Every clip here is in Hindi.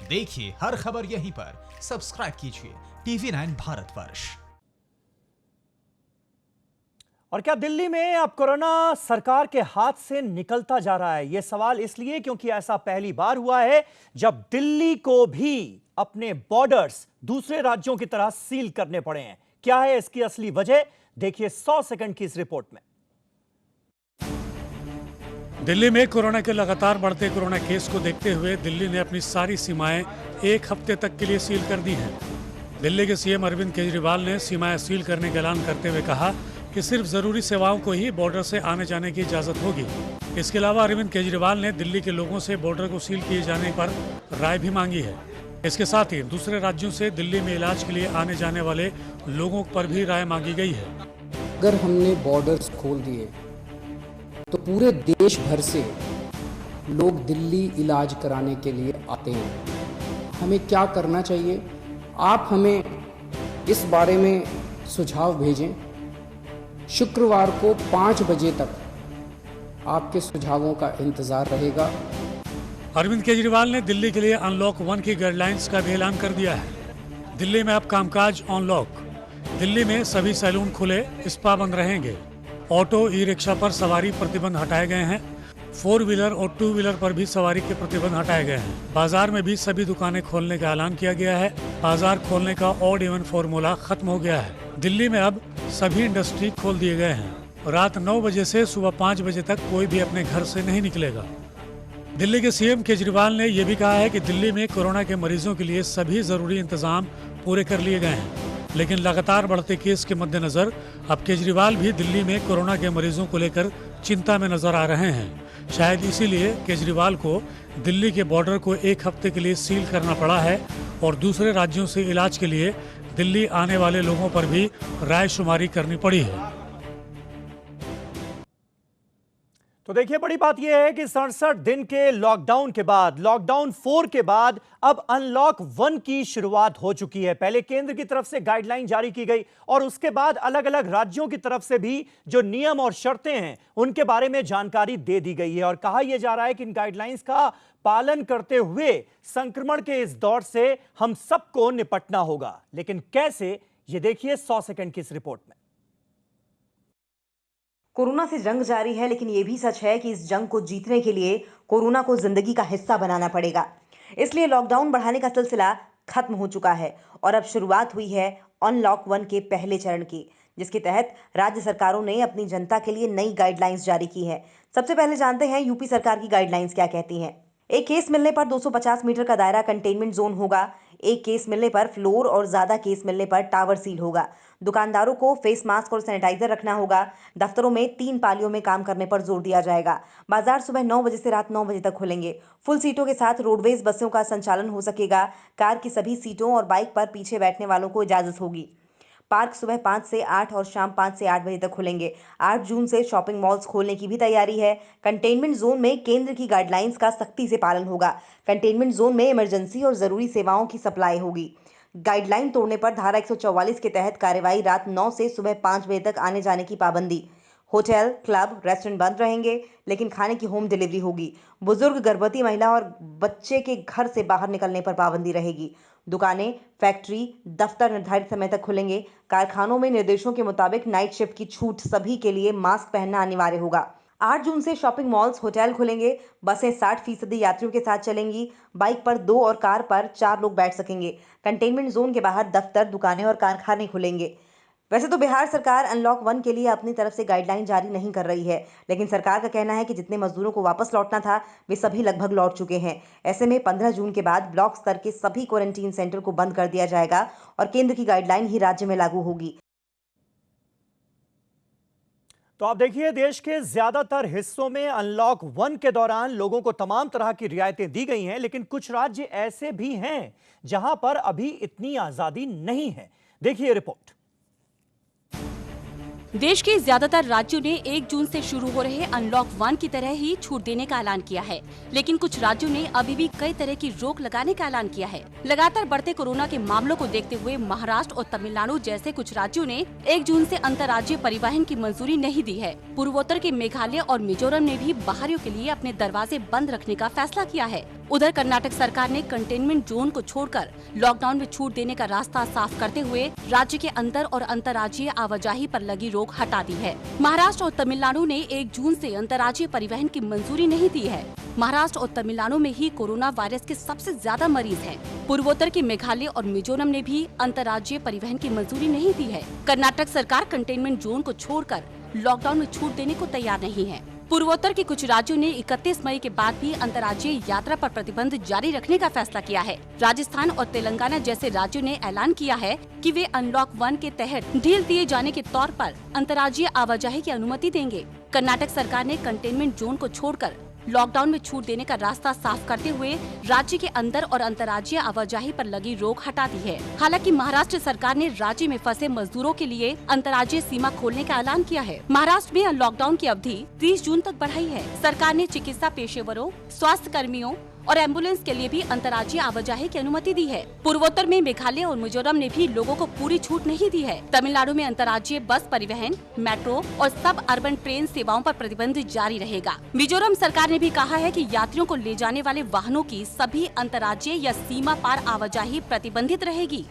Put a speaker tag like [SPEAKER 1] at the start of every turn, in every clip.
[SPEAKER 1] देखिए हर खबर यहीं पर। सब्सक्राइब कीजिए TV9 भारतवर्ष।
[SPEAKER 2] और क्या दिल्ली में अब कोरोना सरकार के हाथ से निकलता जा रहा है? यह सवाल इसलिए क्योंकि ऐसा पहली बार हुआ है जब दिल्ली को भी अपने बॉर्डर्स दूसरे राज्यों की तरह सील करने पड़े हैं। क्या है इसकी असली वजह? देखिए 100 सेकंड की इस रिपोर्ट में।
[SPEAKER 3] दिल्ली में कोरोना के लगातार बढ़ते कोरोना केस को देखते हुए दिल्ली ने अपनी सारी सीमाएं एक हफ्ते तक के लिए सील कर दी हैं। दिल्ली के सीएम अरविंद केजरीवाल ने सीमाएं सील करने का ऐलान करते हुए कहा कि सिर्फ जरूरी सेवाओं को ही बॉर्डर से आने जाने की इजाजत होगी। इसके अलावा अरविंद केजरीवाल ने दिल्ली के लोगों से बॉर्डर को सील किए जाने पर राय भी मांगी है। इसके साथ ही दूसरे राज्यों से दिल्ली में इलाज के लिए आने जाने वाले लोगों पर भी राय मांगी गई है।
[SPEAKER 4] अगर हमने बॉर्डर्स खोल दिए तो पूरे देश भर से लोग दिल्ली इलाज कराने के लिए आते हैं। हमें क्या करना चाहिए? आप हमें इस बारे में सुझाव भेजें। शुक्रवार को 5 बजे तक आपके सुझावों का इंतजार रहेगा।
[SPEAKER 3] अरविंद केजरीवाल ने दिल्ली के लिए अनलॉक 1 की गाइडलाइंस का भी ऐलान कर दिया है। दिल्ली में अब कामकाज अनलॉक। दिल्ली में सभी सैलून खुले, स्पा बंद रहेंगे। ऑटो ई रिक्शा पर सवारी प्रतिबंध हटाए गए हैं। 4 व्हीलर और 2 व्हीलर पर भी सवारी के प्रतिबंध हटाए गए हैं। बाजार में भी सभी दुकानें खोलने का ऐलान किया गया है। बाजार खोलने का ऑड इवन फॉर्मूला खत्म हो गया है। दिल्ली में अब सभी इंडस्ट्री खोल दिए गए हैं। रात 9 बजे से सुबह 5 बजे तक कोई भी अपने घर से नहीं निकलेगा। दिल्ली के सीएम केजरीवाल ने यह भी कहा है कि दिल्ली में कोरोना के मरीजों के लिए सभी जरूरी इंतजाम पूरे कर लिए गए हैं। लेकिन लगातार बढ़ते केस के मद्देनजर अब केजरीवाल भी दिल्ली में कोरोना के मरीजों को लेकर चिंता में नजर आ रहे हैं। शायद इसीलिए केजरीवाल को दिल्ली के बॉर्डर को एक हफ्ते के लिए सील करना पड़ा है और दूसरे राज्यों से इलाज के लिए दिल्ली आने वाले लोगों पर भी रायशुमारी करनी पड़ी है।
[SPEAKER 2] तो देखिए बड़ी बात यह है कि 67 दिन के लॉकडाउन के बाद, लॉकडाउन 4 के बाद अब अनलॉक 1 की शुरुआत हो चुकी है। पहले केंद्र की तरफ से गाइडलाइन जारी की गई और उसके बाद अलग अलग राज्यों की तरफ से भी जो नियम और शर्तें हैं उनके बारे में जानकारी दे दी गई है और कहा यह जा रहा है कि इन गाइडलाइंस का पालन करते हुए संक्रमण के इस दौर से हम सबको निपटना होगा। लेकिन कैसे, यह देखिए 100 सेकंड की इस रिपोर्ट में।
[SPEAKER 5] कोरोना से जंग जारी है, लेकिन यह भी सच है कि इस जंग को जीतने के लिए कोरोना को जिंदगी का हिस्सा बनाना पड़ेगा। इसलिए लॉकडाउन बढ़ाने का सिलसिला खत्म हो चुका है और अब शुरुआत हुई है अनलॉक 1 के पहले चरण की, जिसके तहत राज्य सरकारों ने अपनी जनता के लिए नई गाइडलाइंस जारी की है। सबसे पहले जानते हैं यूपी सरकार की गाइडलाइंस क्या कहती हैं। एक केस मिलने पर 250 मीटर का दायरा कंटेनमेंट जोन होगा। एक केस मिलने पर फ्लोर और ज्यादा केस मिलने पर टावर सील होगा। दुकानदारों को फेस मास्क और सैनिटाइजर रखना होगा। दफ्तरों में 3 पालियों में काम करने पर जोर दिया जाएगा। बाजार सुबह 9 बजे से रात 9 बजे तक खुलेंगे। फुल सीटों के साथ रोडवेज बसों का संचालन हो सकेगा। कार की सभी सीटों और बाइक पर पीछे बैठने वालों को इजाजत होगी। पार्क सुबह 5 से 8 और शाम 5 से 8 बजे तक खुलेंगे। 8 जून से शॉपिंग मॉल्स खोलने की भी तैयारी है। कंटेनमेंट जोन में केंद्र की गाइडलाइंस का सख्ती से पालन होगा। कंटेनमेंट जोन में इमरजेंसी और जरूरी सेवाओं की सप्लाई होगी। गाइडलाइन तोड़ने पर धारा 144 के तहत कार्रवाई। रात 9 से सुबह 5 बजे तक आने जाने की पाबंदी। होटल, क्लब, रेस्टोरेंट बंद रहेंगे, लेकिन खाने की होम डिलीवरी होगी। बुजुर्ग, गर्भवती महिला और बच्चे के घर से बाहर निकलने पर पाबंदी रहेगी। दुकानें, फैक्ट्री, दफ्तर निर्धारित समय तक खुलेंगे। कारखानों में निर्देशों के मुताबिक नाइट शिफ्ट की छूट। सभी के लिए मास्क पहनना अनिवार्य होगा। 8 जून से शॉपिंग मॉल्स, होटल खुलेंगे। बसें 60% यात्रियों के साथ चलेंगी। बाइक पर 2 और कार पर 4 लोग बैठ सकेंगे। कंटेनमेंट जोन के बाहर दफ्तर, दुकानें और कारखाने खुलेंगे। वैसे तो बिहार सरकार अनलॉक 1 के लिए अपनी तरफ से गाइडलाइन जारी नहीं कर रही है, लेकिन सरकार का कहना है कि जितने मजदूरों को वापस लौटना था वे सभी लगभग लौट चुके हैं। ऐसे में 15 जून के बाद ब्लॉक स्तर के सभी क्वारंटीन सेंटर को बंद कर दिया जाएगा और केंद्र की गाइडलाइन ही राज्य में लागू होगी।
[SPEAKER 2] तो आप देखिए देश के ज्यादातर हिस्सों में अनलॉक 1 के दौरान लोगों को तमाम तरह की रियायतें दी गई हैं, लेकिन कुछ राज्य ऐसे भी हैं जहां पर अभी इतनी आजादी नहीं है। देखिए रिपोर्ट।
[SPEAKER 6] देश के ज्यादातर राज्यों ने 1 जून से शुरू हो रहे अनलॉक 1 की तरह ही छूट देने का ऐलान किया है, लेकिन कुछ राज्यों ने अभी भी कई तरह की रोक लगाने का ऐलान किया है। लगातार बढ़ते कोरोना के मामलों को देखते हुए महाराष्ट्र और तमिलनाडु जैसे कुछ राज्यों ने 1 जून से अंतर्राज्यीय परिवहन की मंजूरी नहीं दी है। पूर्वोत्तर के मेघालय और मिजोरम ने भी बाहरियों के लिए अपने दरवाजे बंद रखने का फैसला किया है। उधर कर्नाटक सरकार ने कंटेनमेंट जोन को छोड़कर लॉकडाउन में छूट देने का रास्ता साफ करते हुए राज्य के अंदर और अंतर्राज्यीय आवाजाही पर लगी रोक हटा दी है। महाराष्ट्र और तमिलनाडु ने 1 जून से अंतर्राज्यीय परिवहन की मंजूरी नहीं दी है। महाराष्ट्र और तमिलनाडु में ही कोरोना वायरस के सबसे ज्यादा मरीज हैं। पूर्वोत्तर के मेघालय और मिजोरम ने भी अंतर्राज्यीय परिवहन की मंजूरी नहीं दी है। कर्नाटक सरकार कंटेनमेंट जोन को छोड़कर लॉकडाउन में छूट देने को तैयार नहीं है। पूर्वोत्तर के कुछ राज्यों ने 31 मई के बाद भी अंतर्राज्यीय यात्रा पर प्रतिबंध जारी रखने का फैसला किया है। राजस्थान और तेलंगाना जैसे राज्यों ने ऐलान किया है कि वे अनलॉक 1 के तहत ढील दिए जाने के तौर पर अंतर्राज्यीय आवाजाही की अनुमति देंगे। कर्नाटक सरकार ने कंटेनमेंट जोन को छोड़कर लॉकडाउन में छूट देने का रास्ता साफ करते हुए राज्य के अंदर और अंतर्राज्यीय आवाजाही पर लगी रोक हटा दी है। हालांकि महाराष्ट्र सरकार ने राज्य में फंसे मजदूरों के लिए अंतर्राज्यीय सीमा खोलने का ऐलान किया है। महाराष्ट्र में लॉकडाउन की अवधि 30 जून तक बढ़ाई है। सरकार ने चिकित्सा पेशेवरों, स्वास्थ्य कर्मियों और एम्बुलेंस के लिए भी अंतर्राज्यीय आवाजाही की अनुमति दी है। पूर्वोत्तर में मेघालय और मिजोरम ने भी लोगों को पूरी छूट नहीं दी है। तमिलनाडु में अंतर्राज्यीय बस परिवहन, मेट्रो और सब अर्बन ट्रेन सेवाओं पर प्रतिबंध जारी रहेगा। मिजोरम सरकार ने भी कहा है कि यात्रियों को ले जाने वाले वाहनों की सभी अंतर्राज्यीय या सीमा पार आवाजाही प्रतिबंधित रहेगी।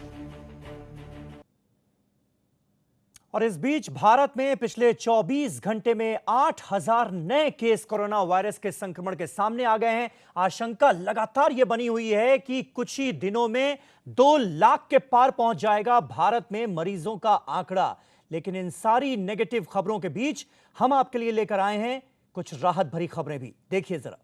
[SPEAKER 2] और इस बीच भारत में पिछले 24 घंटे में 8000 नए केस कोरोना वायरस के संक्रमण के सामने आ गए हैं। आशंका लगातार ये बनी हुई है कि कुछ ही दिनों में 2 लाख के पार पहुंच जाएगा भारत में मरीजों का आंकड़ा। लेकिन इन सारी नेगेटिव खबरों के बीच हम आपके लिए लेकर आए हैं कुछ राहत भरी खबरें भी। देखिए जरा।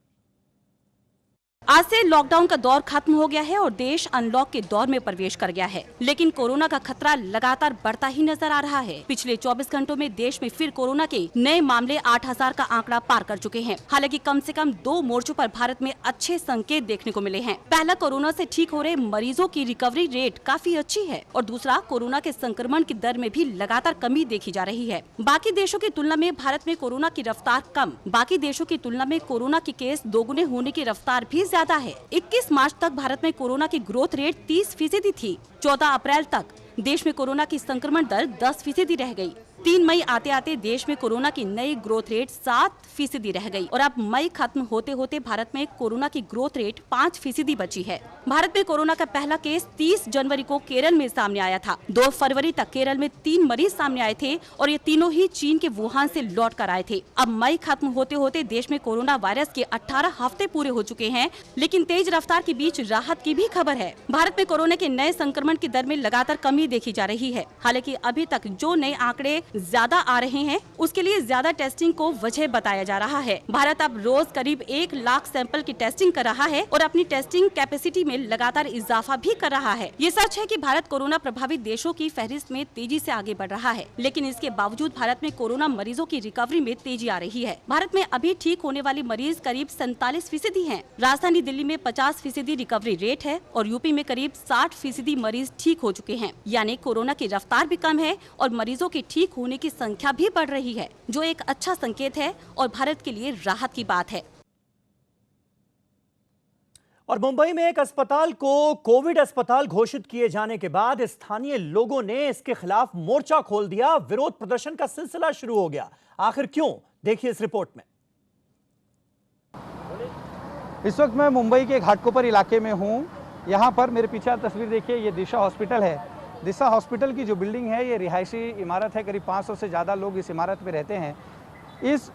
[SPEAKER 6] आज से लॉकडाउन का दौर खत्म हो गया है और देश अनलॉक के दौर में प्रवेश कर गया है। लेकिन कोरोना का खतरा लगातार बढ़ता ही नजर आ रहा है। पिछले 24 घंटों में देश में फिर कोरोना के नए मामले 8000 का आंकड़ा पार कर चुके हैं। हालांकि कम से कम 2 मोर्चों पर भारत में अच्छे संकेत देखने को मिले हैं। पहला, कोरोना से ठीक हो रहे मरीजों की रिकवरी रेट काफी अच्छी है और दूसरा, कोरोना के संक्रमण की दर में भी लगातार कमी देखी जा रही है। बाकी देशों की तुलना में भारत में कोरोना की रफ्तार कम, बाकी देशों की तुलना में कोरोना के केस दोगुने होने की रफ्तार भी ज्यादा है। 21 मार्च तक भारत में कोरोना की ग्रोथ रेट 30% थी। 14 अप्रैल तक देश में कोरोना की संक्रमण दर 10% रह गई। 3 मई आते आते देश में कोरोना की नई ग्रोथ रेट 7% रह गई और अब मई खत्म होते होते भारत में कोरोना की ग्रोथ रेट 5% बची है। भारत में कोरोना का पहला केस 30 जनवरी को केरल में सामने आया था। 2 फरवरी तक केरल में 3 मरीज सामने आए थे और ये तीनों ही चीन के वुहान से लौट कर आए थे। अब मई खत्म होते होते देश में कोरोना वायरस के 18 हफ्ते पूरे हो चुके हैं, लेकिन तेज रफ्तार के बीच राहत की भी खबर है। भारत में कोरोना के नए संक्रमण की दर में लगातार कमी देखी जा रही है। हालांकि अभी तक जो नए आंकड़े ज्यादा आ रहे हैं उसके लिए ज्यादा टेस्टिंग को वजह बताया जा रहा है। भारत अब रोज करीब 1 लाख सैंपल की टेस्टिंग कर रहा है और अपनी टेस्टिंग कैपेसिटी में लगातार इजाफा भी कर रहा है। ये सच है कि भारत कोरोना प्रभावित देशों की फहरिस्त में तेजी से आगे बढ़ रहा है, लेकिन इसके बावजूद भारत में कोरोना मरीजों की रिकवरी में तेजी आ रही है। भारत में अभी ठीक होने वाले मरीज करीब 47% हैं। राजधानी दिल्ली में 50% रिकवरी रेट है और यूपी में करीब 60% मरीज ठीक हो चुके हैं। यानी कोरोना की रफ्तार भी कम है और मरीजों के ठीक होने की संख्या भी बढ़ रही है, जो एक अच्छा संकेत है और भारत के लिए राहत की बात है।
[SPEAKER 2] और मुंबई में एक अस्पताल को कोविड अस्पताल घोषित किए जाने के बाद स्थानीय लोगों ने इसके खिलाफ मोर्चा खोल दिया। विरोध प्रदर्शन का सिलसिला शुरू हो गया। आखिर क्यों, देखिए इस रिपोर्ट में।
[SPEAKER 7] इस वक्त मैं मुंबई के घाटकोपर इलाके में हूं। यहां पर मेरे पीछे आप तस्वीर देखिए, ये दिशा हॉस्पिटल है। दिशा हॉस्पिटल की जो बिल्डिंग है ये रिहायशी इमारत है। करीब 500 से ज़्यादा लोग इस इमारत में रहते हैं। इस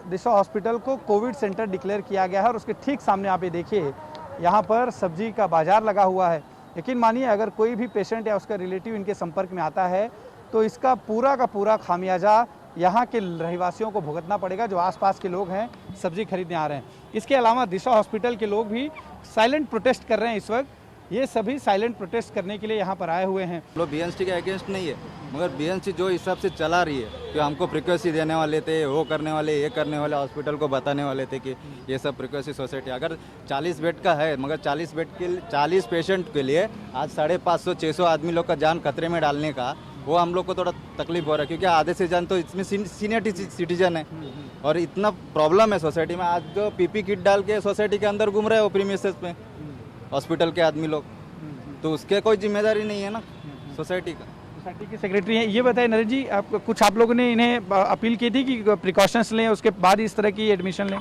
[SPEAKER 7] दिशा हॉस्पिटल को कोविड सेंटर डिक्लेयर किया गया है और उसके ठीक सामने आप ये देखिए, यहाँ पर सब्जी का बाजार लगा हुआ है। यकीन मानिए, अगर कोई भी पेशेंट या उसका रिलेटिव इनके संपर्क में आता है तो इसका पूरा का पूरा खामियाजा यहाँ के रहवासियों को भुगतना पड़ेगा, जो आसपास के लोग हैं सब्जी खरीदने आ रहे हैं। इसके अलावा दिशा हॉस्पिटल के लोग भी साइलेंट प्रोटेस्ट कर रहे हैं। इस वक्त ये सभी साइलेंट प्रोटेस्ट करने के लिए यहाँ पर आए हुए हैं।
[SPEAKER 8] लोग बीएनसी के अगेंस्ट नहीं है, मगर बीएनसी जो हिसाब से चला रही है कि हमको फ्रीक्वेंसी देने वाले थे, वो करने वाले, ये करने वाले, हॉस्पिटल को बताने वाले थे कि ये सब फ्रीक्वेंसी सोसाइटी अगर 40 बेड का है, मगर 40 बेड के 40 पेशेंट के लिए आज 550-600 आदमी लोग का जान खतरे में डालने का, वो हम लोग को थोड़ा तकलीफ हो रहा है, क्योंकि आधे से जान तो इसमें सीनियर सिटीजन है और इतना प्रॉब्लम है सोसाइटी में। आज जो पीपी किट डाल के सोसाइटी के अंदर घूम रहे हैं वो प्रीमिसेस में हॉस्पिटल के आदमी लोग, तो उसके कोई जिम्मेदारी नहीं है ना सोसाइटी का।
[SPEAKER 7] सोसाइटी के सेक्रेटरी हैं, ये बताइए नरेश जी, आप लोगों ने इन्हें अपील की थी कि प्रिकॉशंस लें, उसके बाद इस तरह की एडमिशन लें?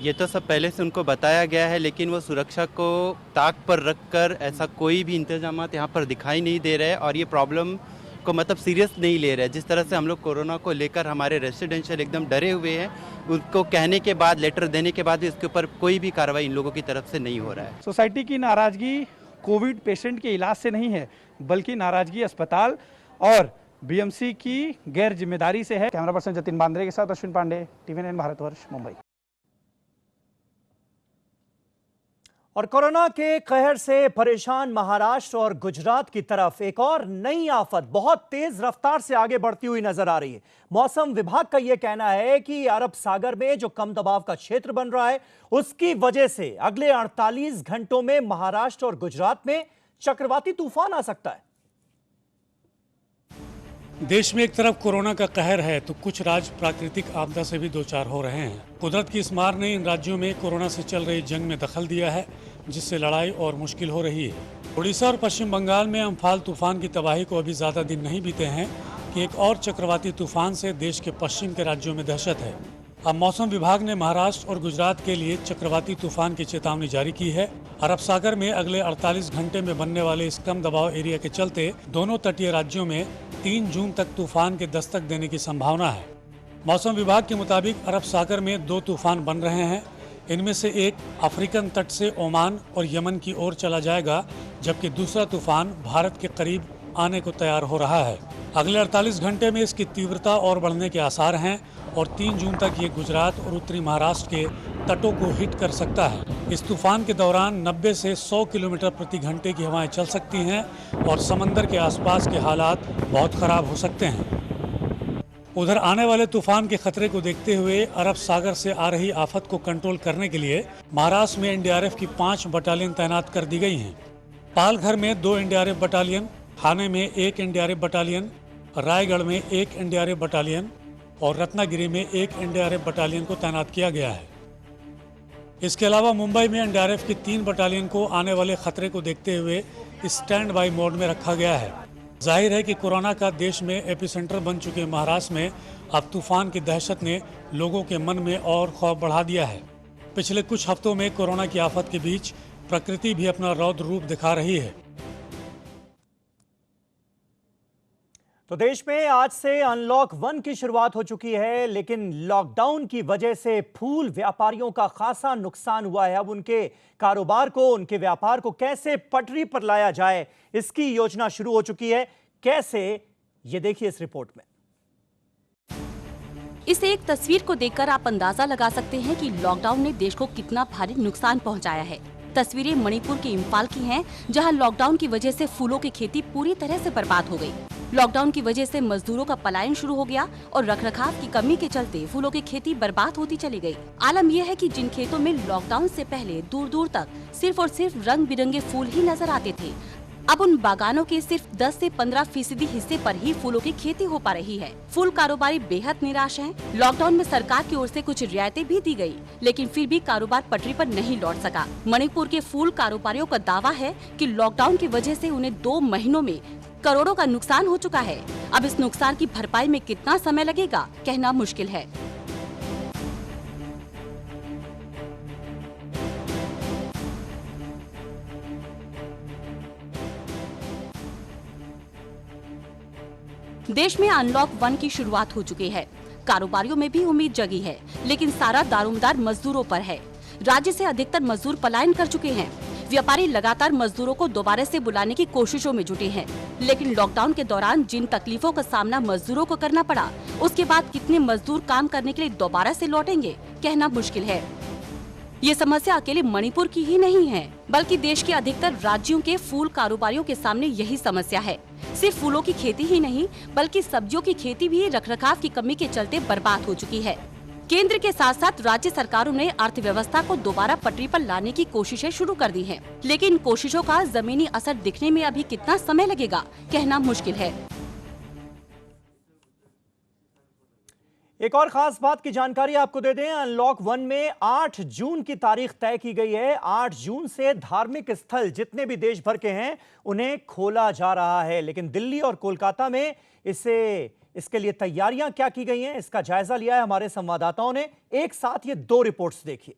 [SPEAKER 9] ये तो सब पहले से उनको बताया गया है, लेकिन वो सुरक्षा को ताक पर रखकर ऐसा कोई भी इंतजामात यहाँ पर दिखाई नहीं दे रहे हैं और ये प्रॉब्लम को मतलब सीरियस नहीं ले रहे हैं। जिस तरह से हम लोग कोरोना को लेकर हमारे रेसिडेंशियल एकदम डरे हुए हैं, उनको कहने के बाद, लेटर देने के बाद भी इसके ऊपर कोई भी कार्रवाई इन लोगों की तरफ से नहीं हो रहा है।
[SPEAKER 7] सोसाइटी की नाराजगी कोविड पेशेंट के इलाज से नहीं है, बल्कि नाराजगी अस्पताल और बीएमसी की गैर जिम्मेदारी से है। कैमरा पर्सन जतिन बांद्रे के साथ अश्विन पांडे, TV9 भारतवर्ष, मुंबई।
[SPEAKER 2] और कोरोना के कहर से परेशान महाराष्ट्र और गुजरात की तरफ एक और नई आफत बहुत तेज रफ्तार से आगे बढ़ती हुई नजर आ रही है। मौसम विभाग का यह कहना है कि अरब सागर में जो कम दबाव का क्षेत्र बन रहा है, उसकी वजह से अगले 48 घंटों में महाराष्ट्र और गुजरात में चक्रवाती तूफान आ सकता है।
[SPEAKER 3] देश में एक तरफ कोरोना का कहर है तो कुछ राज्य प्राकृतिक आपदा से भी दो चार हो रहे हैं। कुदरत की इस मार ने इन राज्यों में कोरोना से चल रही जंग में दखल दिया है, जिससे लड़ाई और मुश्किल हो रही है। उड़ीसा और पश्चिम बंगाल में अम्फान तूफान की तबाही को अभी ज्यादा दिन नहीं बीते हैं कि एक और चक्रवाती तूफान से देश के पश्चिम के राज्यों में दहशत है। अब मौसम विभाग ने महाराष्ट्र और गुजरात के लिए चक्रवाती तूफान की चेतावनी जारी की है। अरब सागर में अगले 48 घंटे में बनने वाले इस कम दबाव एरिया के चलते दोनों तटीय राज्यों में 3 जून तक तूफान के दस्तक देने की संभावना है। मौसम विभाग के मुताबिक अरब सागर में 2 तूफान बन रहे हैं। इनमें से एक अफ्रीकन तट से ओमान और यमन की ओर चला जाएगा, जबकि दूसरा तूफान भारत के करीब आने को तैयार हो रहा है। अगले 48 घंटे में इसकी तीव्रता और बढ़ने के आसार हैं और 3 जून तक ये गुजरात और उत्तरी महाराष्ट्र के तटों को हिट कर सकता है। इस तूफान के दौरान 90 से 100 किलोमीटर प्रति घंटे की हवाएं चल सकती हैं और समंदर के आसपास के हालात बहुत खराब हो सकते हैं। उधर आने वाले तूफान के खतरे को देखते हुए अरब सागर से आ रही आफत को कंट्रोल करने के लिए महाराष्ट्र में एनडीआरएफ की 5 बटालियन तैनात कर दी गई हैं। पालघर में 2 एनडीआरएफ बटालियन, ठाणे में 1 एनडीआरएफ बटालियन, रायगढ़ में 1 एनडीआरएफ बटालियन और रत्नागिरी में 1 एनडीआरएफ बटालियन को तैनात किया गया है। इसके अलावा मुंबई में एनडीआरएफ की 3 बटालियन को आने वाले खतरे को देखते हुए स्टैंड बाई मोड में रखा गया है। जाहिर है कि कोरोना का देश में एपिसेंटर बन चुके महाराष्ट्र में अब तूफान की दहशत ने लोगों के मन में और खौफ बढ़ा दिया है। पिछले कुछ हफ्तों में कोरोना की आफत के बीच प्रकृति भी अपना रौद्र रूप दिखा रही है।
[SPEAKER 2] तो देश में आज से अनलॉक 1 की शुरुआत हो चुकी है, लेकिन लॉकडाउन की वजह से फूल व्यापारियों का खासा नुकसान हुआ है। अब उनके कारोबार को, उनके व्यापार को कैसे पटरी पर लाया जाए, इसकी योजना शुरू हो चुकी है। कैसे, ये देखिए इस रिपोर्ट में।
[SPEAKER 6] इस एक तस्वीर को देखकर आप अंदाजा लगा सकते हैं कि लॉकडाउन ने देश को कितना भारी नुकसान पहुंचाया है। तस्वीरें मणिपुर के इम्फाल की हैं, जहां लॉकडाउन की वजह से फूलों की खेती पूरी तरह से बर्बाद हो गई। लॉकडाउन की वजह से मजदूरों का पलायन शुरू हो गया और रखरखाव की कमी के चलते फूलों की खेती बर्बाद होती चली गई। आलम यह है कि जिन खेतों में लॉकडाउन से पहले दूर दूर तक सिर्फ और सिर्फ रंग बिरंगे फूल ही नजर आते थे, अब उन बागानों के सिर्फ 10 से 15% हिस्से पर ही फूलों की खेती हो पा रही है। फूल कारोबारी बेहद निराश हैं। लॉकडाउन में सरकार की ओर से कुछ रियायतें भी दी गई, लेकिन फिर भी कारोबार पटरी पर नहीं लौट सका। मणिपुर के फूल कारोबारियों का दावा है कि लॉकडाउन की वजह से उन्हें 2 महीनों में करोड़ों का नुकसान हो चुका है। अब इस नुकसान की भरपाई में कितना समय लगेगा, कहना मुश्किल है। देश में अनलॉक 1 की शुरुआत हो चुकी है। कारोबारियों में भी उम्मीद जगी है, लेकिन सारा दारोमदार मजदूरों पर है। राज्य से अधिकतर मजदूर पलायन कर चुके हैं। व्यापारी लगातार मजदूरों को दोबारा से बुलाने की कोशिशों में जुटे हैं, लेकिन लॉकडाउन के दौरान जिन तकलीफों का सामना मजदूरों को करना पड़ा, उसके बाद कितने मजदूर काम करने के लिए दोबारा से लौटेंगे, कहना मुश्किल है। ये समस्या अकेले मणिपुर की ही नहीं है, बल्कि देश के अधिकतर राज्यों के फूल कारोबारियों के सामने यही समस्या है। सिर्फ फूलों की खेती ही नहीं, बल्कि सब्जियों की खेती भी रखरखाव की कमी के चलते बर्बाद हो चुकी है। केंद्र के साथ साथ राज्य सरकारों ने अर्थव्यवस्था को दोबारा पटरी पर लाने की कोशिशें शुरू कर दी हैं, लेकिन कोशिशों का जमीनी असर दिखने में अभी कितना समय लगेगा, कहना मुश्किल है।
[SPEAKER 2] एक और खास बात की जानकारी आपको दे दें, अनलॉक 1 में 8 जून की तारीख तय की गई है। 8 जून से धार्मिक स्थल जितने भी देश भर के हैं उन्हें खोला जा रहा है, लेकिन दिल्ली और कोलकाता में इसके लिए तैयारियां क्या की गई हैं, इसका जायजा लिया है हमारे संवाददाताओं ने। एक साथ ये 2 रिपोर्ट्स देखिए।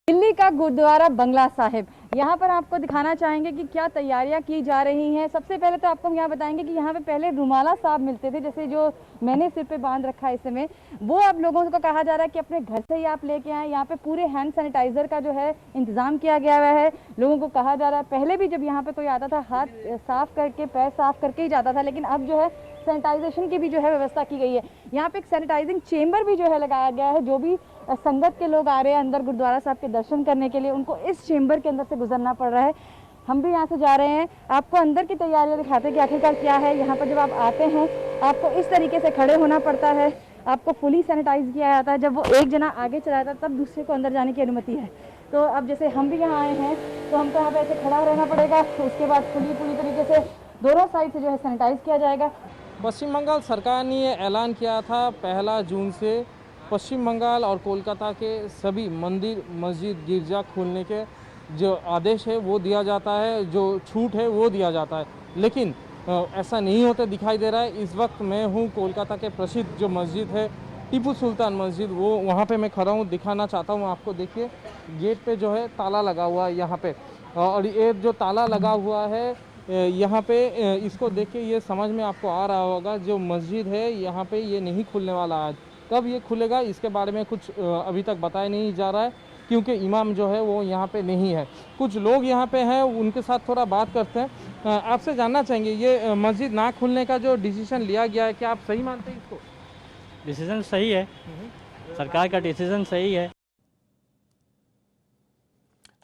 [SPEAKER 10] दिल्ली का गुरुद्वारा बंगला साहिब, यहाँ पर आपको दिखाना चाहेंगे कि क्या तैयारियां की जा रही हैं। सबसे पहले तो आपको हम यहाँ बताएंगे कि यहाँ पे पहले रुमाला साहब मिलते थे, जैसे जो मैंने सिर पे बांध रखा है इस समय, वो अब लोगों को कहा जा रहा है कि अपने घर से ही आप लेके आएँ। यहाँ पे पूरे हैंड सैनिटाइजर का जो है इंतजाम किया गया हुआ है। लोगों को कहा जा रहा है, पहले भी जब यहाँ पे कोई आता था हाथ साफ करके पैर साफ करके ही जाता था, लेकिन अब जो है सैनिटाइजेशन की भी जो है व्यवस्था की गई है। यहाँ पे एक सैनिटाइजिंग चेंबर भी जो है लगाया गया है। जो भी संगत के लोग आ रहे हैं अंदर गुरुद्वारा साहब के दर्शन करने के लिए, उनको इस चेंबर के अंदर से गुजरना पड़ रहा है। हम भी यहाँ से जा रहे हैं, आपको अंदर की तैयारियां दिखाते हैं कि आखिरकार क्या है। यहाँ पर जब आप आते हैं आपको इस तरीके से खड़े होना पड़ता है, आपको फुली सैनिटाइज किया जाता है। जब वो एक जना आगे चला जाता है तब दूसरे को अंदर जाने की अनुमति है। तो अब जैसे हम भी यहाँ आए हैं तो हमको यहाँ पे ऐसे खड़ा रहना पड़ेगा, उसके बाद पूरी तरीके से दोनों साइड से जो है सैनिटाइज किया जाएगा।
[SPEAKER 11] पश्चिम बंगाल सरकार ने ये ऐलान किया था 1 जून से पश्चिम बंगाल और कोलकाता के सभी मंदिर, मस्जिद, गिरजा खोलने के जो आदेश है वो दिया जाता है, जो छूट है वो दिया जाता है, लेकिन ऐसा नहीं होता दिखाई दे रहा है। इस वक्त मैं हूँ कोलकाता के प्रसिद्ध जो मस्जिद है टीपू सुल्तान मस्जिद, वो वहाँ पे मैं खड़ा हूँ, दिखाना चाहता हूँ आपको। देखिए गेट पे जो है ताला लगा हुआ है यहाँ पे, और ये जो ताला लगा हुआ है यहाँ पे, इसको देख के ये समझ में आपको आ रहा होगा जो मस्जिद है यहाँ पे ये नहीं खुलने वाला आज। कब ये खुलेगा इसके बारे में कुछ अभी तक बताया नहीं जा रहा है, क्योंकि इमाम जो है वो यहाँ पे नहीं है। कुछ लोग यहाँ पे हैं, उनके साथ थोड़ा बात करते हैं। आपसे जानना चाहेंगे ये मस्जिद ना खुलने का जो डिसीजन लिया गया है, क्या आप सही मानते हैं इसको?
[SPEAKER 12] डिसीजन सही है, सरकार का डिसीजन सही है।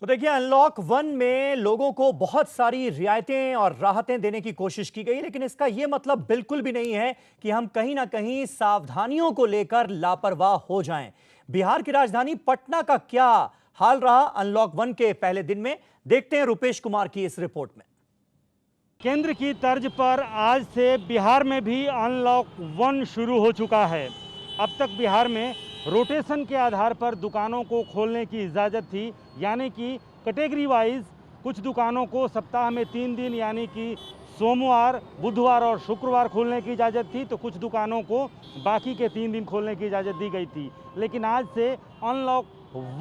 [SPEAKER 2] तो देखिए, अनलॉक 1 में लोगों को बहुत सारी रियायतें और राहतें देने की कोशिश की गई, लेकिन इसका यह मतलब बिल्कुल भी नहीं है कि हम कहीं ना कहीं सावधानियों को लेकर लापरवाह हो जाएं। बिहार की राजधानी पटना का क्या हाल रहा अनलॉक 1 के पहले दिन में, देखते हैं रुपेश कुमार की इस रिपोर्ट में।
[SPEAKER 13] केंद्र की तर्ज पर आज से बिहार में भी अनलॉक 1 शुरू हो चुका है। अब तक बिहार में रोटेशन के आधार पर दुकानों को खोलने की इजाज़त थी, यानी कि कैटेगरी वाइज कुछ दुकानों को सप्ताह में 3 दिन यानी कि सोमवार, बुधवार और शुक्रवार खोलने की इजाज़त थी, तो कुछ दुकानों को बाकी के 3 दिन खोलने की इजाज़त दी गई थी। लेकिन आज से अनलॉक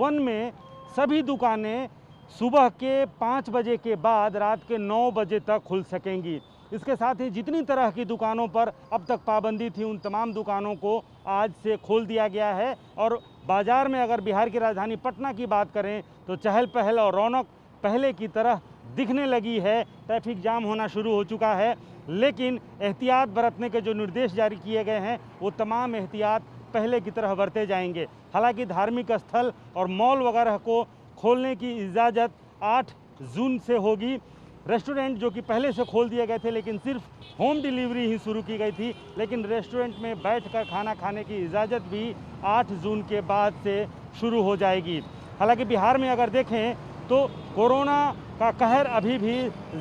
[SPEAKER 13] 1 में सभी दुकानें सुबह के 5 बजे के बाद रात के 9 बजे तक खुल सकेंगी। इसके साथ ही जितनी तरह की दुकानों पर अब तक पाबंदी थी उन तमाम दुकानों को आज से खोल दिया गया है। और बाज़ार में अगर बिहार की राजधानी पटना की बात करें तो चहल पहल और रौनक पहले की तरह दिखने लगी है। ट्रैफिक जाम होना शुरू हो चुका है, लेकिन एहतियात बरतने के जो निर्देश जारी किए गए हैं वो तमाम एहतियात पहले की तरह बरते जाएंगे। हालांकि धार्मिक स्थल और मॉल वगैरह को खोलने की इजाज़त 8 जून से होगी। रेस्टोरेंट जो कि पहले से खोल दिए गए थे, लेकिन सिर्फ होम डिलीवरी ही शुरू की गई थी, लेकिन रेस्टोरेंट में बैठकर खाना खाने की इजाज़त भी 8 जून के बाद से शुरू हो जाएगी। हालांकि बिहार में अगर देखें तो कोरोना का कहर अभी भी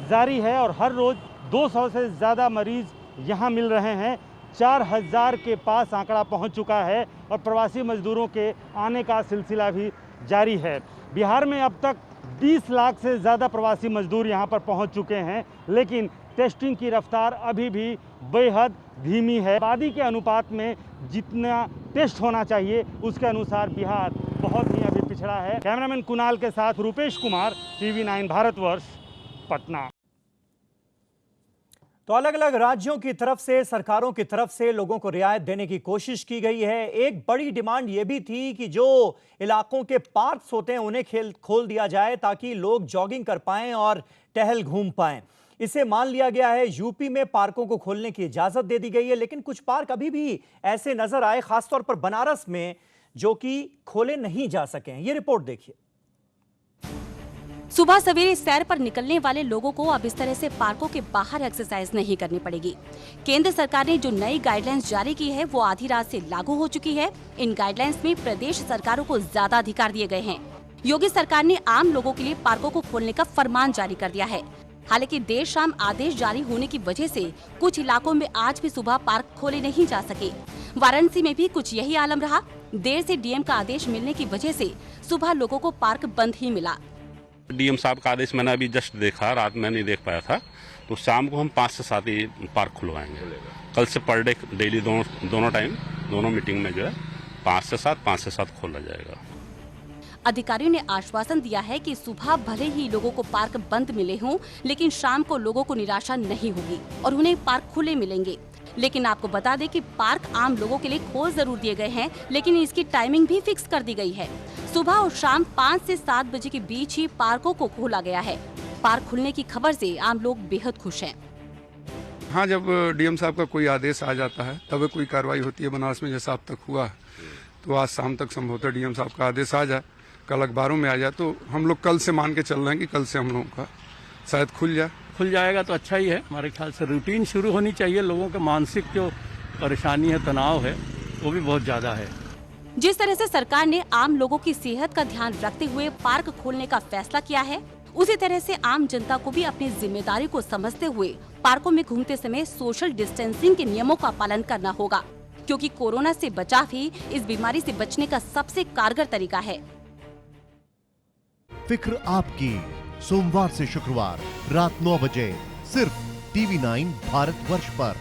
[SPEAKER 13] जारी है और हर रोज़ 200 से ज़्यादा मरीज़ यहाँ मिल रहे हैं। 4000 के पास आंकड़ा पहुँच चुका है और प्रवासी मजदूरों के आने का सिलसिला भी जारी है। बिहार में अब तक 20 लाख से ज़्यादा प्रवासी मजदूर यहाँ पर पहुँच चुके हैं, लेकिन टेस्टिंग की रफ्तार अभी भी बेहद धीमी है। आबादी के अनुपात में जितना टेस्ट होना चाहिए उसके अनुसार बिहार बहुत ही अभी पिछड़ा है। कैमरामैन कुणाल के साथ रुपेश कुमार, TV9 भारतवर्ष, पटना।
[SPEAKER 2] तो अलग अलग राज्यों की तरफ से, सरकारों की तरफ से लोगों को रियायत देने की कोशिश की गई है। एक बड़ी डिमांड ये भी थी कि जो इलाकों के पार्क्स होते हैं उन्हें खोल दिया जाए ताकि लोग जॉगिंग कर पाएं और टहल घूम पाएं। इसे मान लिया गया है। यूपी में पार्कों को खोलने की इजाजत दे दी गई है, लेकिन कुछ पार्क अभी भी ऐसे नजर आए, खासतौर पर बनारस में, जो कि खोले नहीं जा सके। ये रिपोर्ट देखिए।
[SPEAKER 6] सुबह सवेरे सैर पर निकलने वाले लोगों को अब इस तरह से पार्कों के बाहर एक्सरसाइज नहीं करनी पड़ेगी। केंद्र सरकार ने जो नई गाइडलाइंस जारी की है वो आधी रात से लागू हो चुकी है। इन गाइडलाइंस में प्रदेश सरकारों को ज्यादा अधिकार दिए गए हैं। योगी सरकार ने आम लोगों के लिए पार्कों को खोलने का फरमान जारी कर दिया है। हालांकि देर शाम आदेश जारी होने की वजह से कुछ इलाकों में आज भी सुबह पार्क खोले नहीं जा सके। वाराणसी में भी कुछ यही आलम रहा। देर से डीएम का आदेश मिलने की वजह से सुबह लोगों को पार्क बंद ही मिला।
[SPEAKER 14] डीएम साहब का आदेश मैंने अभी जस्ट देखा, रात में नहीं देख पाया था, तो शाम को हम 5 से 7 ही पार्क खुलवाएंगे। कल से पर डे डेली दोनों टाइम दोनों मीटिंग में जो है 5 से 7 खोला जाएगा।
[SPEAKER 6] अधिकारियों ने आश्वासन दिया है कि सुबह भले ही लोगों को पार्क बंद मिले हों, लेकिन शाम को लोगों को निराशा नहीं होगी और उन्हें पार्क खुले मिलेंगे। लेकिन आपको बता दें कि पार्क आम लोगों के लिए खोल जरूर दिए गए हैं, लेकिन इसकी टाइमिंग भी फिक्स कर दी गई है। सुबह और शाम 5 से 7 बजे के बीच ही पार्कों को खोला गया है। पार्क खुलने की खबर से आम लोग बेहद खुश हैं।
[SPEAKER 15] हाँ, जब डीएम साहब का कोई आदेश आ जाता है तब कोई कार्रवाई होती है। बनारस में जैसा अब तक हुआ है, तो आज शाम तक संभवतः डीएम साहब का आदेश आ जाए, कल अखबारों में आ जाए, तो हम लोग कल से मान के चल रहे हैं कि कल से हम लोगों का शायद खुल जाएगा तो अच्छा ही है। हमारे ख्याल से रूटीन शुरू होनी चाहिए। लोगों के मानसिक जो परेशानी है, तनाव है, वो भी बहुत ज़्यादा है।
[SPEAKER 6] जिस तरह से सरकार ने आम लोगों की सेहत का ध्यान रखते हुए पार्क खोलने का फैसला किया है, उसी तरह से आम जनता को भी अपनी जिम्मेदारी को समझते हुए पार्कों में घूमते समय सोशल डिस्टेंसिंग के नियमों का पालन करना होगा, क्योंकि कोरोना से बचाव ही इस बीमारी से बचने का सबसे कारगर तरीका है।
[SPEAKER 16] फिक्र आपकी, सोमवार से शुक्रवार रात 9 बजे सिर्फ TV9 भारतवर्ष पर।